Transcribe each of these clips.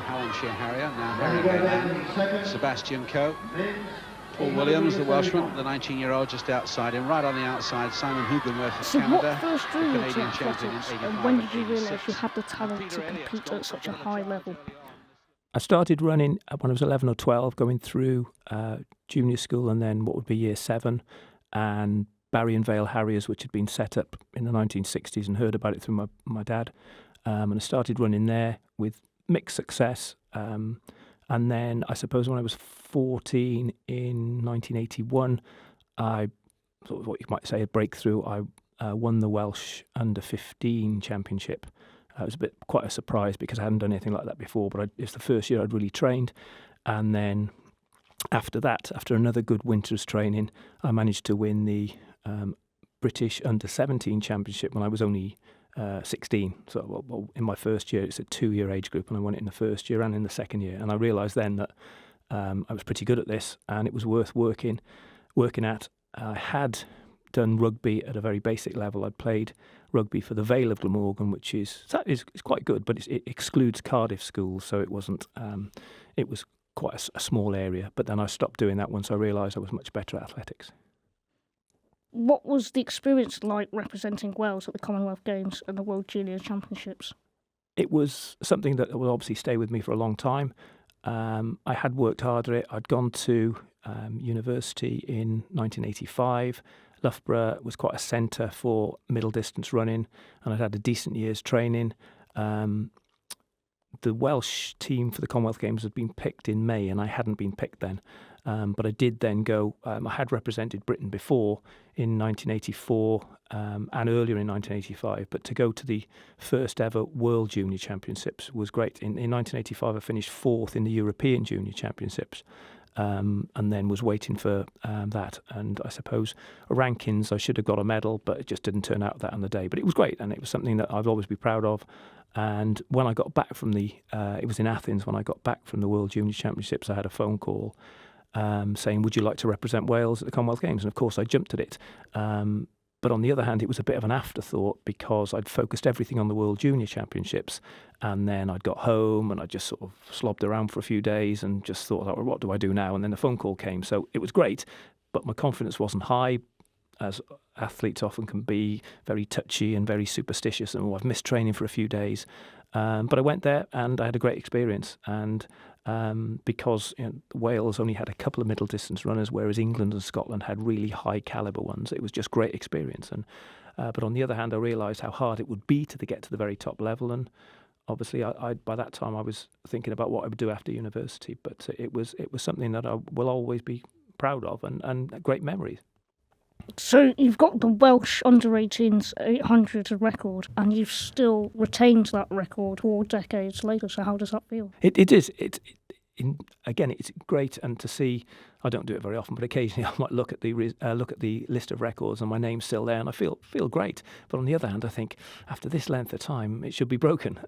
Hallamshire Harrier, now Harrogate, Sebastian Coe. Paul Williams, the Welshman, the 19-year-old just outside him. Right on the outside, Simon Hugenworth of Canada, What first drew the you to Canadian champion in athletics, 85 and when did you and realise 86. you had the talent to compete at such a high level? I started running when I was 11 or 12, going through junior school and then what would be year 7, and Barry and Vale Harriers, which had been set up in the 1960s, and heard about it through my dad. And I started running there with mixed success. And then I suppose when I was 14 in 1981, I sort of what you might say a breakthrough. I won the Welsh under-15 championship. It was quite a surprise because I hadn't done anything like that before, but it's the first year I'd really trained. And then after that, after another good winter's training, I managed to win the British under-17 championship when I was only 16. So in my first year, it's a 2-year age group, and I won it in the first year and in the second year. And I realised then that I was pretty good at this, and it was worth working at. I had done rugby at a very basic level. I'd played rugby for the Vale of Glamorgan, which is quite good, but it excludes Cardiff schools, so it wasn't. It was quite a small area. But then I stopped doing that once I realised I was much better at athletics. What was the experience like representing Wales at the Commonwealth Games and the World Junior Championships? It was something that will obviously stay with me for a long time. I had worked hard at it. I'd gone to university in 1985. Loughborough was quite a centre for middle distance running, and I'd had a decent year's training. The Welsh team for the Commonwealth Games had been picked in May, and I hadn't been picked then. But I did then go. I had represented Britain before in 1984 and earlier in 1985. But to go to the first ever World Junior Championships was great. In 1985, I finished 4th in the European Junior Championships, and then was waiting for that. And I suppose rankings, I should have got a medal, but it just didn't turn out that on the day. But it was great, and it was something that I'd always be proud of. And when I got back from it was in Athens, when I got back from the World Junior Championships, I had a phone call saying, would you like to represent Wales at the Commonwealth Games? And of course I jumped at it. But on the other hand, it was a bit of an afterthought because I'd focused everything on the World Junior Championships, and then I'd got home and I just sort of slobbed around for a few days and just thought, well, what do I do now? And then the phone call came. So it was great, but my confidence wasn't high, as athletes often can be, very touchy and very superstitious, and I've missed training for a few days. But I went there and I had a great experience. And because Wales only had a couple of middle distance runners, whereas England and Scotland had really high caliber ones, it was just great experience. And but on the other hand, I realised how hard it would be to get to the very top level. And obviously, I by that time I was thinking about what I would do after university. But it was something that I will always be proud of, and great memories. So you've got the Welsh under-18s 800 record, and you've still retained that record 4 decades later. So how does that feel? It is. Again, it's great, and to see. I don't do it very often, but occasionally I might look at the list of records, and my name's still there, and I feel great. But on the other hand, I think after this length of time, it should be broken.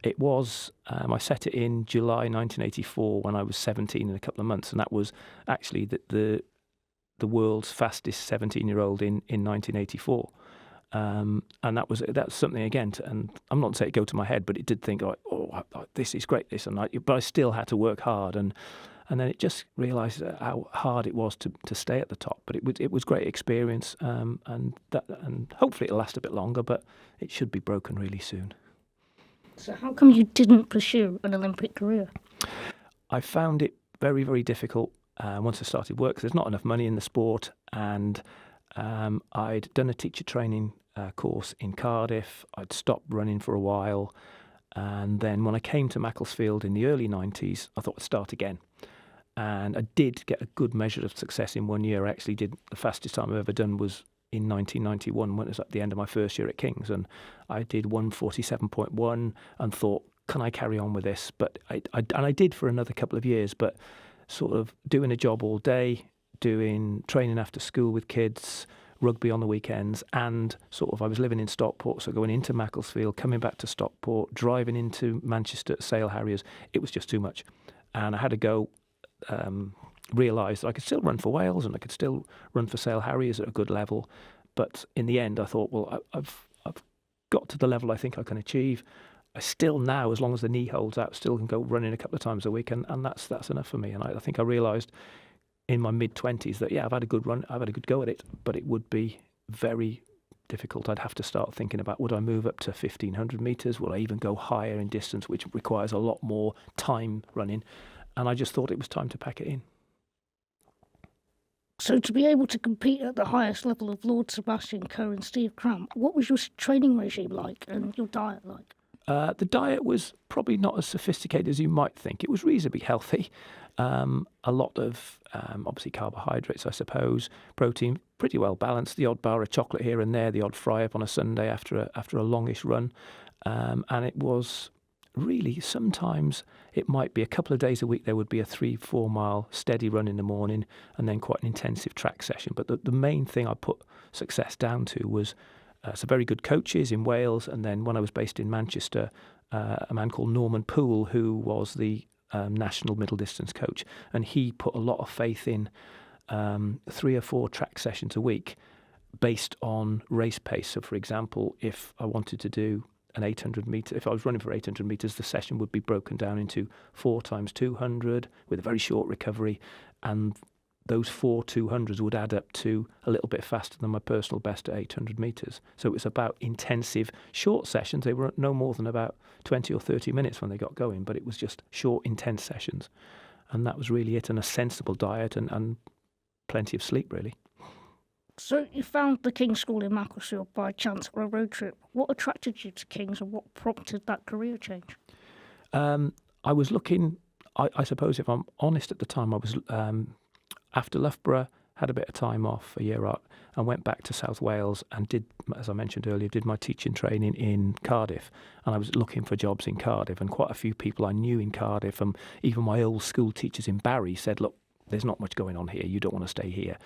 It was. I set it in July 1984 when I was 17 in a couple of months, and that was actually the world's fastest 17-year-old in 1984, and that's something again. And I'm not saying it go to my head, but it did think, this is great. But I still had to work hard, and then it just realised how hard it was to stay at the top. But it was great experience, and hopefully it'll last a bit longer. But it should be broken really soon. So how come you didn't pursue an Olympic career? I found it very, very difficult. Once I started work, 'cause there's not enough money in the sport, and I'd done a teacher training course in Cardiff. I'd stopped running for a while, and then when I came to Macclesfield in the early 90s, I thought I'd start again. And I did get a good measure of success in 1 year. I actually did the fastest time I've ever done was in 1991, when it was at the end of my first year at King's, and I did 1:47.1 and thought, can I carry on with this? But I did for another couple of years, but sort of doing a job all day, doing training after school with kids, rugby on the weekends, and sort of I was living in Stockport, so going into Macclesfield, coming back to Stockport, driving into Manchester at Sale Harriers, it was just too much. And I had to go realise that I could still run for Wales and I could still run for Sale Harriers at a good level. But in the end, I thought, well, I've got to the level I think I can achieve. I still now, as long as the knee holds out, still can go running a couple of times a week, and that's enough for me. And I think I realised in my mid-20s that, yeah, I've had a good run, I've had a good go at it, but it would be very difficult. I'd have to start thinking about, would I move up to 1,500 metres? Would I even go higher in distance, which requires a lot more time running? And I just thought it was time to pack it in. So to be able to compete at the highest level of Lord Sebastian Coe and Steve Cram, what was your training regime like and your diet like? The diet was probably not as sophisticated as you might think. It was reasonably healthy. A lot of, obviously, carbohydrates, I suppose, protein, pretty well balanced, the odd bar of chocolate here and there, the odd fry up on a Sunday after a longish run. And it was really, sometimes it might be a couple of days a week there would be a 3-4 mile steady run in the morning and then quite an intensive track session. But the main thing I put success down to was some very good coaches in Wales, and then when I was based in Manchester, a man called Norman Poole, who was the national middle distance coach, and he put a lot of faith in 3 or 4 track sessions a week based on race pace. So, for example, if I wanted to do an 800 metre, if I was running for 800 metres, the session would be broken down into 4 times 200 with a very short recovery, and those 4 200s would add up to a little bit faster than my personal best at 800 metres. So it was about intensive, short sessions. They were no more than about 20 or 30 minutes when they got going, but it was just short, intense sessions. And that was really it, and a sensible diet and plenty of sleep, really. So you found the King's School in Macclesfield by chance on a road trip. What attracted you to King's and what prompted that career change? I was looking, I suppose if I'm honest at the time, I was... after Loughborough, had a bit of time off, a year out, and went back to South Wales and did, as I mentioned earlier, did my teaching training in Cardiff. And I was looking for jobs in Cardiff, and quite a few people I knew in Cardiff, and even my old school teachers in Barry said, look, there's not much going on here, you don't want to stay here.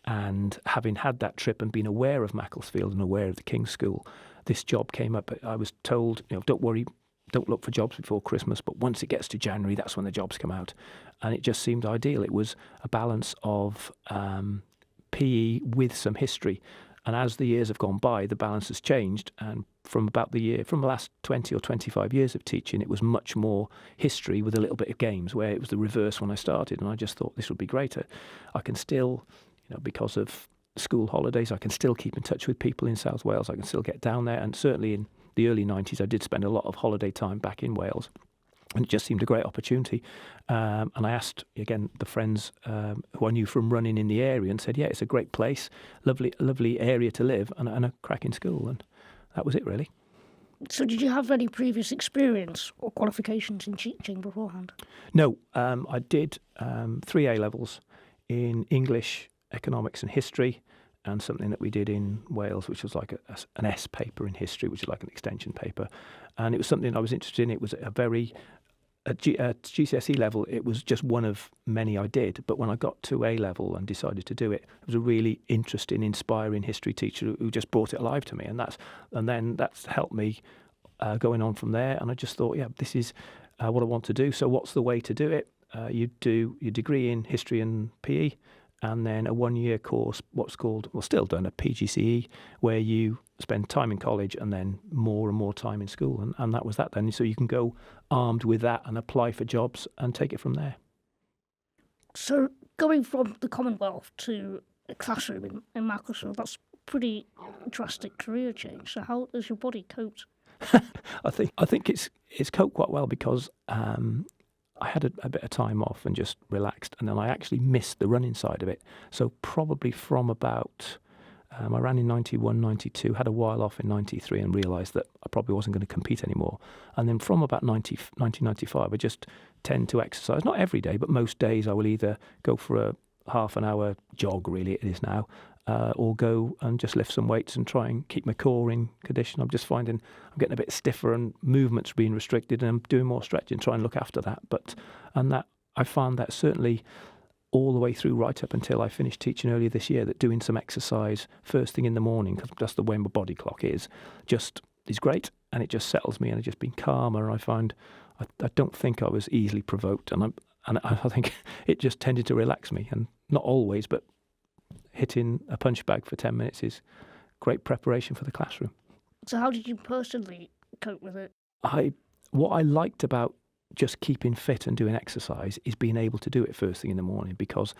And having had that trip and been aware of Macclesfield and aware of the King's School, this job came up. I was told, don't worry, don't look for jobs before Christmas, but once it gets to January, that's when the jobs come out. And it just seemed ideal. It was a balance of PE with some history. And as the years have gone by, the balance has changed. And from the last 20 or 25 years of teaching, it was much more history with a little bit of games, where it was the reverse when I started. And I just thought this would be greater. I can still, because of school holidays, I can still keep in touch with people in South Wales. I can still get down there. And certainly in the early 90s, I did spend a lot of holiday time back in Wales, and it just seemed a great opportunity. And I asked, again, the friends who I knew from running in the area, and said, yeah, it's a great place, lovely area to live, and a cracking school. And that was it, really. So did you have any previous experience or qualifications in teaching beforehand? No, I did 3 A-levels in English, economics and history, and something that we did in Wales, which was like an S paper in history, which is like an extension paper. And it was something I was interested in. It was at GCSE level, it was just one of many I did. But when I got to A level and decided to do it, it was a really interesting, inspiring history teacher who just brought it alive to me. And then that's helped me going on from there. And I just thought, yeah, this is what I want to do. So what's the way to do it? You do your degree in history and PE, and then a 1-year course, what's called, well, still done, a PGCE, where you spend time in college and then more and more time in school. And that was that then. So you can go armed with that and apply for jobs and take it from there. So going from the Commonwealth to a classroom in Macclesfield, that's pretty drastic career change. So how has your body coped? I think it's coped quite well, because I had a bit of time off and just relaxed, and then I actually missed the running side of it. So probably from about, I ran in 91, 92, had a while off in 93 and realised that I probably wasn't going to compete anymore. And then from about 1995, I just tend to exercise, not every day, but most days I will either go for a half an hour jog, really it is now, or go and just lift some weights and try and keep my core in condition. I'm just finding I'm getting a bit stiffer and movement's being restricted, and I'm doing more stretching, try and look after that. And that I found that certainly all the way through, right up until I finished teaching earlier this year, that doing some exercise first thing in the morning, because that's the way my body clock is great, and it just settles me, and I've just been calmer. And I find I don't think I was easily provoked, and I think it just tended to relax me, and not always, but hitting a punch bag for 10 minutes is great preparation for the classroom. So how did you personally cope with it? what I liked about just keeping fit and doing exercise is being able to do it first thing in the morning, because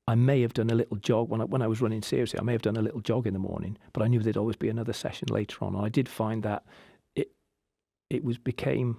I may have done a little jog when I was running seriously. I may have done a little jog in the morning, but I knew there'd always be another session later on. And I did find that became,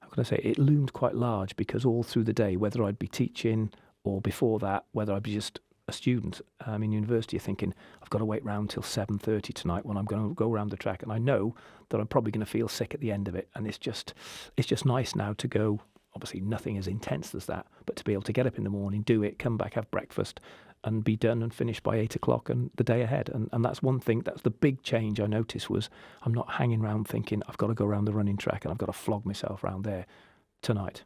how can I say, it loomed quite large, because all through the day, whether I'd be teaching or before that, whether I'd be just a student in university, thinking I've got to wait round till 7:30 tonight when I'm going to go around the track, and I know that I'm probably going to feel sick at the end of it. And it's just nice now to go. Obviously, nothing as intense as that, but to be able to get up in the morning, do it, come back, have breakfast, and be done and finished by 8 o'clock and the day ahead. And that's one thing. That's the big change I noticed, was I'm not hanging around thinking I've got to go around the running track and I've got to flog myself around there tonight.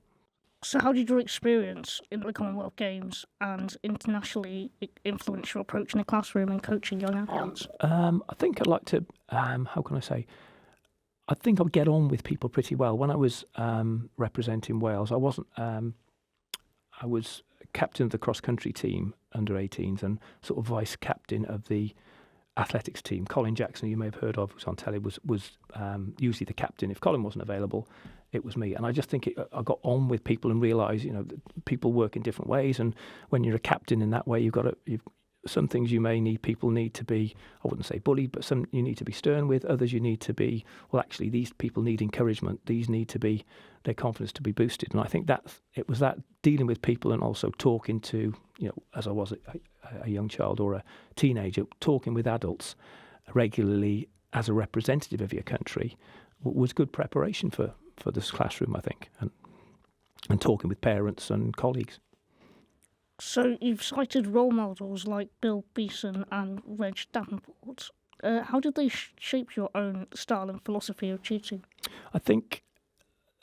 So how did your experience in the Commonwealth Games and internationally influence your approach in the classroom and coaching young athletes? I think I'd like to, how can I say, I think I'll get on with people pretty well. When I was representing Wales, I wasn't. I was captain of the cross-country team under 18s and sort of vice captain of the athletics team. Colin Jackson, who you may have heard of, who's on telly, was usually the captain. If Colin wasn't available, it was me. And I just think I got on with people and realised, that people work in different ways. And when you're a captain in that way, some things people need to be, I wouldn't say bullied, but some you need to be stern with. Others you need to be, well, actually, these people need encouragement. These need to be, their confidence to be boosted. And I think it was that dealing with people and also talking to, as I was a young child or a teenager, talking with adults regularly as a representative of your country was good preparation for this classroom, I think, and talking with parents and colleagues. So you've cited role models like Bill Beeson and Reg Davenport. How did they shape your own style and philosophy of tutoring? I think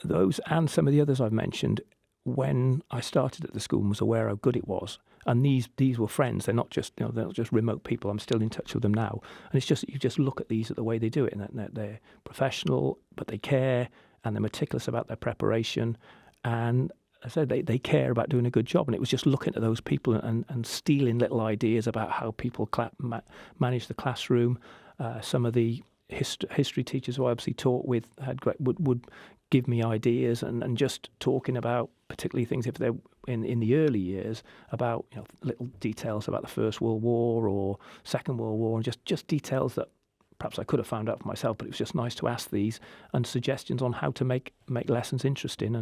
those and some of the others I've mentioned, when I started at the school and was aware how good it was, and these were friends. They're not just they're not just remote people. I'm still in touch with them now, and it's just you just look at these at the way they do it, and they're professional, but they care and they're meticulous about their preparation, and I said they care about doing a good job. And it was just looking at those people and stealing little ideas about how people manage the classroom. Some of the history teachers who I obviously taught with would give me ideas and just talking about particularly things if they're in the early years about little details about the First World War or Second World War, and just details that perhaps I could have found out for myself, but it was just nice to ask these and suggestions on how to make lessons interesting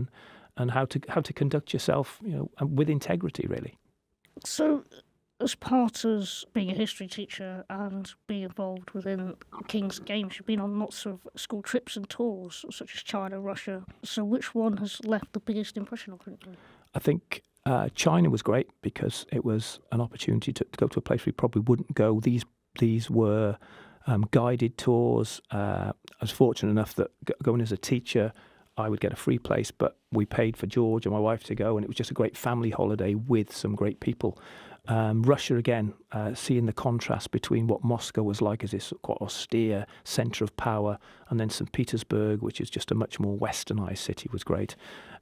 and how to conduct yourself, with integrity, really. So, as part of being a history teacher and being involved within King's Games, you've been on lots of school trips and tours, such as China, Russia. So, which one has left the biggest impression on you? I think China was great because it was an opportunity to go to a place we probably wouldn't go. These were guided tours. I was fortunate enough that going as a teacher, I would get a free place, but we paid for George and my wife to go, and it was just a great family holiday with some great people. Russia, again, seeing the contrast between what Moscow was like as this quite austere centre of power, and then St. Petersburg, which is just a much more westernised city, was great.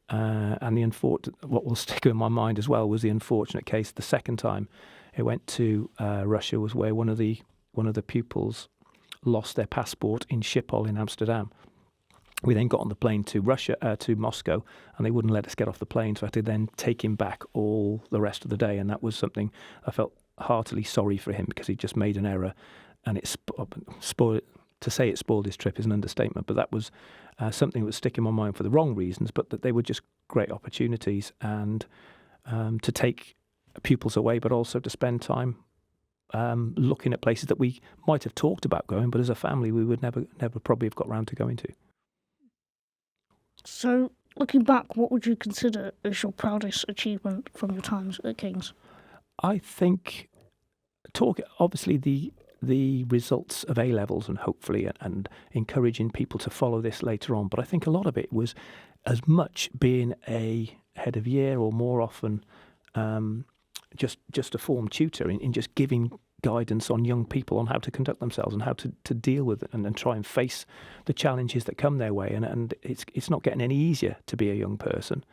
And what will stick in my mind as well was the unfortunate case the second time I went to Russia was where one of the pupils lost their passport in Schiphol in Amsterdam. We then got on the plane to Moscow, and they wouldn't let us get off the plane, so I had to then take him back all the rest of the day, and that was something I felt heartily sorry for him because he just made an error, and it spoiled. To say it spoiled his trip is an understatement, but that was something that was sticking in my mind for the wrong reasons, but that they were just great opportunities, and to take pupils away, but also to spend time looking at places that we might have talked about going, but as a family we would never probably have got round to going to. So, looking back, what would you consider as your proudest achievement from your times at King's? I think obviously the results of A-levels and hopefully and encouraging people to follow this later on, but I think a lot of it was as much being a head of year or more often just a form tutor in just giving guidance on young people on how to conduct themselves and how to deal with it and try and face the challenges that come their way. And it's not getting any easier to be a young person.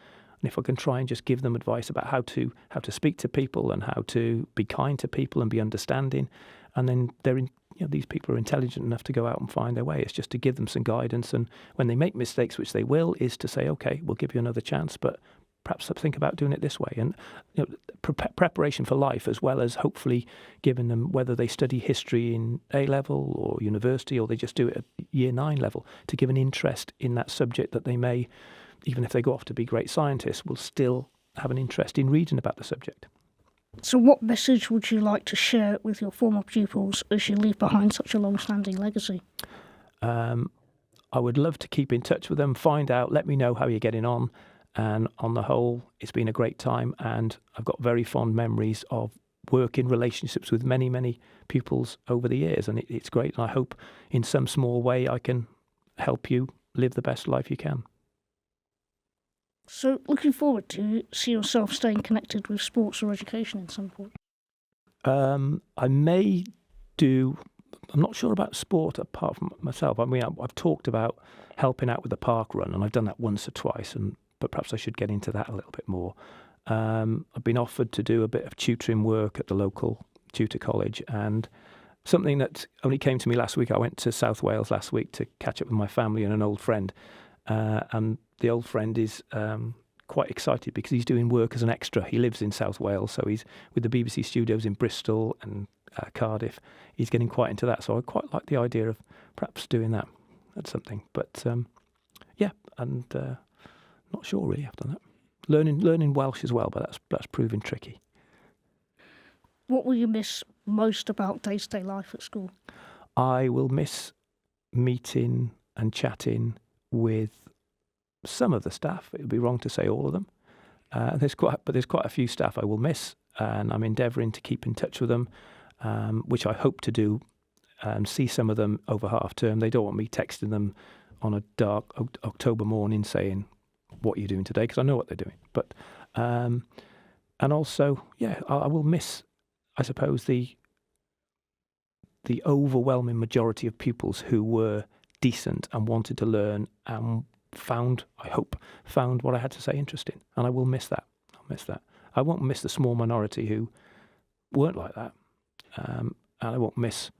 And if I can try and just give them advice about how to speak to people and how to be kind to people and be understanding, and then these people are intelligent enough to go out and find their way. It's just to give them some guidance, and when they make mistakes, which they will, is to say, okay, we'll give you another chance, but perhaps think about doing it this way. And preparation for life, as well as hopefully giving them, whether they study history in A-level or university, or they just do it at year 9 level, to give an interest in that subject that they may, even if they go off to be great scientists, will still have an interest in reading about the subject. So what message would you like to share with your former pupils as you leave behind such a long-standing legacy? I would love to keep in touch with them, find out, let me know how you're getting on. And on the whole, it's been a great time, and I've got very fond memories of working relationships with many, many pupils over the years, and it's great. And I hope in some small way I can help you live the best life you can. So looking forward to see yourself staying connected with sports or education at some point? I may do, I'm not sure about sport apart from myself. I mean, I've talked about helping out with the park run, and I've done that once or twice, but perhaps I should get into that a little bit more. I've been offered to do a bit of tutoring work at the local tutor college, and something that only came to me last week. I went to South Wales last week to catch up with my family and an old friend, and the old friend is quite excited because he's doing work as an extra. He lives in South Wales, so he's with the BBC studios in Bristol and Cardiff. He's getting quite into that, so I quite like the idea of perhaps doing that. That's something. But not sure really after that. Learning Welsh as well, but that's proving tricky. What will you miss most about day-to-day life at school? I will miss meeting and chatting with some of the staff. It would be wrong to say all of them. There's quite a few staff I will miss, and I'm endeavouring to keep in touch with them, which I hope to do. See some of them over half term. They don't want me texting them on a dark October morning saying, "What are you doing today?" because I know what they're doing. But and also, I will miss, I suppose, the overwhelming majority of pupils who were decent and wanted to learn and found what I had to say interesting. And I will miss that. I'll miss that. I won't miss the small minority who weren't like that. And I won't miss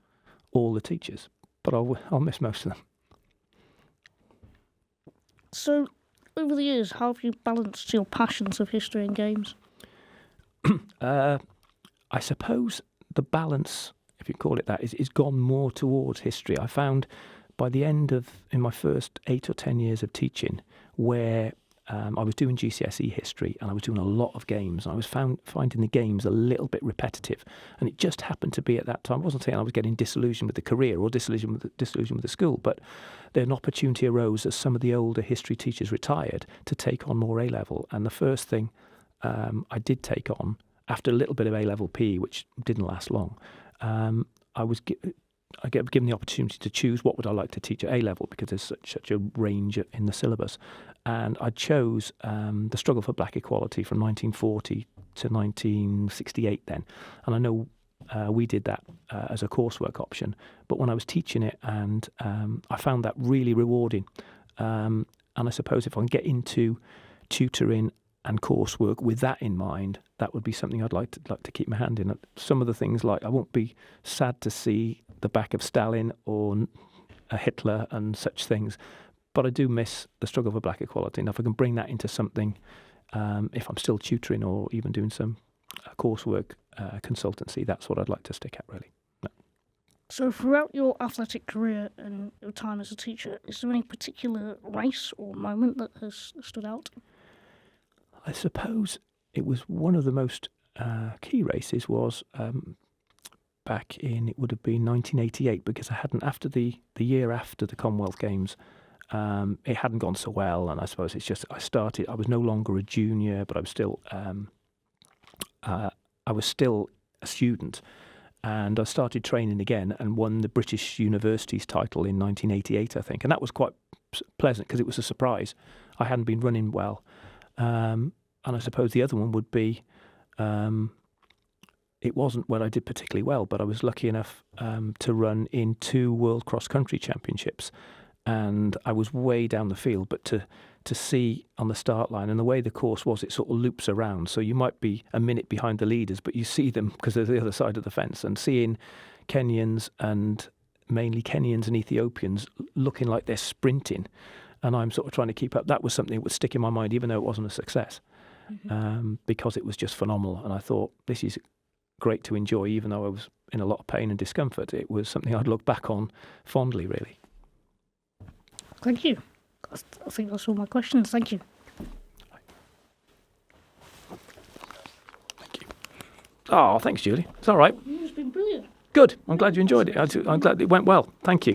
all the teachers, but I'll miss most of them. So, over the years, how have you balanced your passions of history and games? I suppose the balance, if you call it that, is gone more towards history. I found by the end in my first 8 or 10 years of teaching, where I was doing GCSE history and I was doing a lot of games, and I was finding the games a little bit repetitive, and it just happened to be at that time. I wasn't saying I was getting disillusioned with the career or disillusioned with the school, but then an opportunity arose as some of the older history teachers retired to take on more A-level, and the first thing I did take on, after a little bit of A-level PE, which didn't last long, I get given the opportunity to choose what would I like to teach at A-level, because there's such a range in the syllabus. And I chose the struggle for black equality from 1940 to 1968 then. And I know we did that as a coursework option. But when I was teaching it, and I found that really rewarding. And I suppose if I can get into tutoring and coursework with that in mind, that would be something I'd like to keep my hand in. Some of the things, like I won't be sad to see the back of Stalin or a Hitler and such things, but I do miss the struggle for black equality. And if I can bring that into something, if I'm still tutoring or even doing some coursework consultancy, that's what I'd like to stick at, really. No. So throughout your athletic career and your time as a teacher, is there any particular race or moment that has stood out? I suppose it was one of the most key races was back in, it would have been 1988, because I hadn't, after the year after the Commonwealth Games, it hadn't gone so well, and I suppose it's just, I was no longer a junior, but I was still a student, and I started training again and won the British Universities title in 1988, I think, and that was quite pleasant because it was a surprise. I hadn't been running well. And I suppose the other one would be, it wasn't when I did particularly well, but I was lucky enough to run in 2 World Cross Country Championships, and I was way down the field, but to see on the start line, and the way the course was, it sort of loops around, so you might be a minute behind the leaders, but you see them because they're the other side of the fence, and seeing Kenyans and mainly Kenyans and Ethiopians looking like they're sprinting, and I'm sort of trying to keep up. That was something that would stick in my mind, even though it wasn't a success, because it was just phenomenal. And I thought, this is great to enjoy, even though I was in a lot of pain and discomfort. It was something I'd look back on fondly, really. Thank you. I think that's all my questions. Thank you. Thank you. Oh, thanks, Julie. It's all right. It's been brilliant. Good. I'm glad you enjoyed it. I'm glad it went well. Thank you.